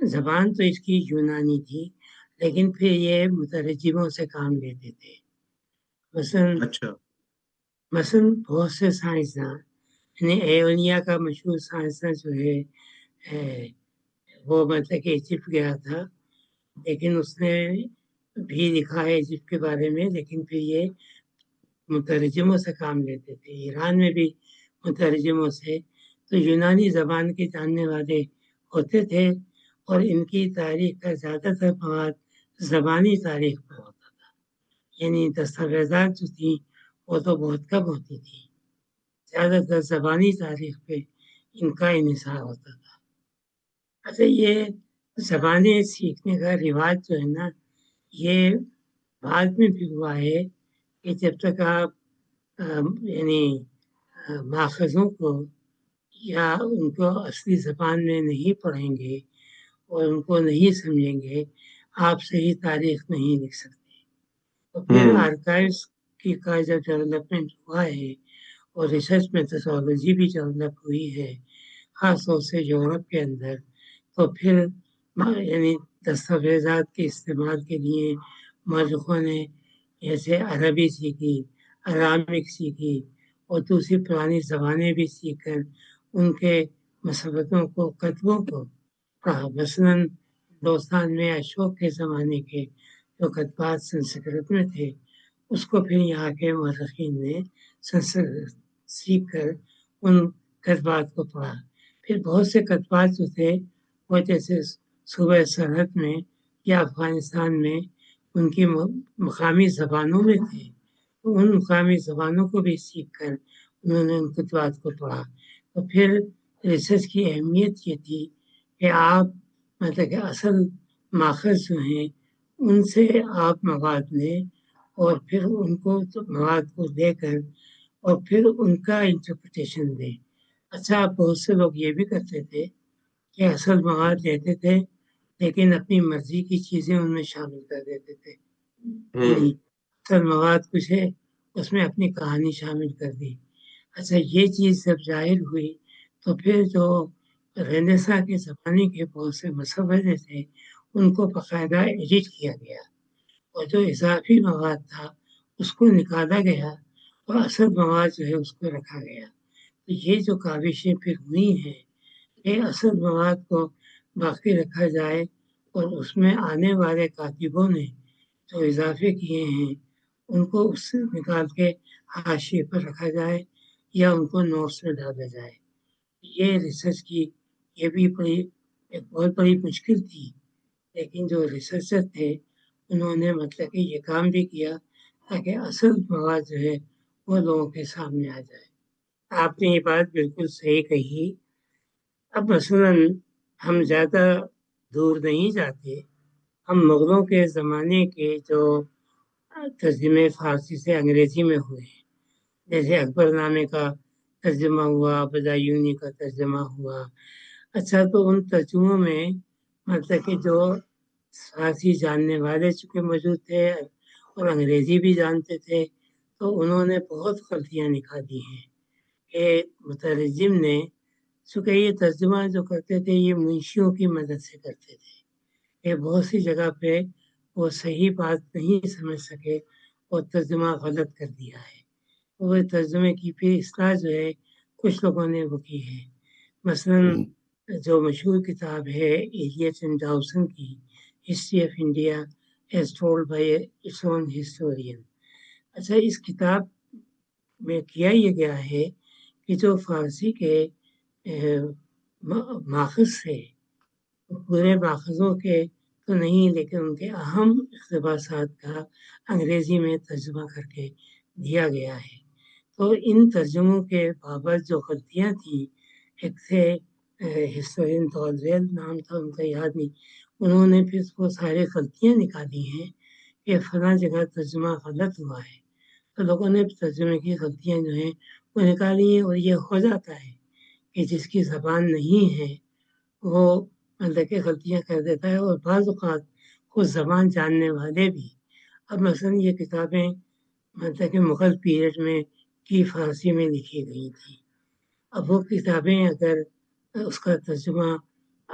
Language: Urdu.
زبان تو اس کی یونانی تھی، لیکن پھر یہ مترجموں سے کام لیتے تھے۔ اچھا مثلاً بہت سے سائنسداں، یعنی ایونیا کا مشہور سائنسداں جو ہے وہ مطلب کہ ایجپٹ گیا تھا، لیکن اس نے بھی لکھا ہے ایجپٹ کے بارے میں، لیکن پھر یہ مترجموں سے کام لیتے تھے۔ ایران میں بھی مترجموں سے، تو یونانی زبان کے جاننے والے ہوتے تھے، اور ان کی تاریخ کا زیادہ تر مواد زبانی تاریخ پر ہوتا تھا، یعنی دستاویزات جو تھیں وہ تو بہت کم ہوتی تھی، زیادہ تر زبانی تاریخ پہ ان کا انحصار ہوتا تھا۔ اچھا، یہ زبانیں سیکھنے کا رواج جو ہے نا، یہ بعد میں بھی ہوا ہے کہ جب تک آپ یعنی ماخذوں کو یا ان کو اصلی زبان میں نہیں پڑھیں گے اور ان کو نہیں سمجھیں گے، آپ صحیح تاریخ نہیں لکھ سکتے۔ تو پھر آرکائیوز کا جب ڈیولپمنٹ ہوا ہے اور ریسرچ میتھڈولوجی بھی ڈیولپ ہوئی ہے، خاص طور سے یورپ کے اندر، تو پھر یعنی دستاویزات کے استعمال کے لیے مورخوں نے جیسے عربی سیکھی، ارامک سیکھی، اور دوسری پرانی زبانیں بھی سیکھ کر ان کے مثبتوں کو، کتبوں کو پڑھا۔ مثلاً ہندوستان میں اشوک کے زمانے کے جو کتبات سنسکرت میں تھے، اس کو پھر یہاں کے مورخین نے سنسکرت سیکھ کر ان کتبات کو پڑھا۔ پھر بہت سے کتبات جو تھے وہ جیسے صوبہ سرحد میں یا افغانستان میں ان کی مقامی زبانوں میں تھے، تو ان مقامی زبانوں کو بھی سیکھ کر انہوں نے ان کتبات کو پڑھا۔ تو پھر ریسرچ کی اہمیت یہ تھی کہ آپ مطلب کہ اصل ماخذ جو ہیں ان سے آپ مواد لیں، اور پھر ان کو مواد کو دے کر اور پھر ان کا انٹرپریٹیشن دیں۔ اچھا، بہت سے لوگ یہ بھی کرتے تھے کہ اصل مواد لیتے تھے لیکن اپنی مرضی کی چیزیں ان میں شامل کر دیتے تھے، یعنی اصل مواد کچھ ہے، اس میں اپنی کہانی شامل کر دی۔ اچھا، یہ چیز جب ظاہر ہوئی تو پھر جو رینیساں کے زمانے کے بہت سے مصور تھے ان کو باقاعدہ ایڈٹ کیا گیا، اور جو اضافی مواد تھا اس کو نکالا گیا اور اصل مواد جو ہے اس کو رکھا گیا۔ تو یہ جو کاوشیں پھر ہوئی ہیں کہ اصل مواد کو باقی رکھا جائے اور اس میں آنے والے کاتبوں نے جو اضافے کیے ہیں ان کو اس سے نکال کے حاشیے پر رکھا جائے یا ان کو نوٹس میں ڈالا جائے۔ یہ ریسرچ کی یہ بھی ایک بہت بڑی مشکل تھی، لیکن جو ریسرچر تھے انہوں نے مطلب کہ یہ کام بھی کیا تاکہ اصل مواد جو ہے وہ لوگوں کے سامنے آ جائے۔ آپ نے یہ بات بالکل صحیح کہی۔ اب مثلاً ہم زیادہ دور نہیں جاتے، ہم مغلوں کے زمانے کے جو ترجمے فارسی سے انگریزی میں ہوئے ہیں، جیسے اکبر نامے کا ترجمہ ہوا، بدایونی کا ترجمہ ہوا۔ اچھا، تو ان ترجموں میں مطلب کہ جو فارسی جاننے والے چونکہ موجود تھے اور انگریزی بھی جانتے تھے، تو انہوں نے بہت غلطیاں نکالی ہیں کہ مترجم نے، چونکہ یہ ترجمہ جو کرتے تھے یہ منشیوں کی مدد سے کرتے تھے، کہ بہت سی جگہ پہ وہ صحیح بات نہیں سمجھ سکے اور ترجمہ غلط کر دیا ہے۔ وہ ترجمے کی پھر اصلاح جو ہے کچھ لوگوں نے وہ کی ہے۔ مثلاً جو مشہور کتاب ہے ایلیٹ اینڈ ڈاوسن کی history of India as told by its own historian. اچھا، اس کتاب میں کیا یہ گیا ہے کہ جو فارسی کے ماخذ سے پورے ماخذوں کے تو نہیں لیکن ان کے اہم اقتباسات کا انگریزی میں ترجمہ کر کے دیا گیا ہے۔ تو ان ترجموں کے بابت جو غلطیاں تھیں، ایک تھے ہسٹورین تولویل نام تھا ان کا، یاد نہیں، انہوں نے پھر وہ سارے غلطیاں نکالی ہیں کہ فلاں جگہ ترجمہ غلط ہوا ہے، تو لوگوں نے ترجمے کی غلطیاں جو ہیں وہ نکالی ہیں، اور یہ ہو جاتا ہے کہ جس کی زبان نہیں ہے وہ مطلب کہ غلطیاں کر دیتا ہے، اور بعض اوقات خود زبان جاننے والے بھی۔ اب مثلاً یہ کتابیں مطلب کہ مغل پیریڈ میں کی فارسی میں لکھی گئی تھی، اب وہ کتابیں اگر اس کا ترجمہ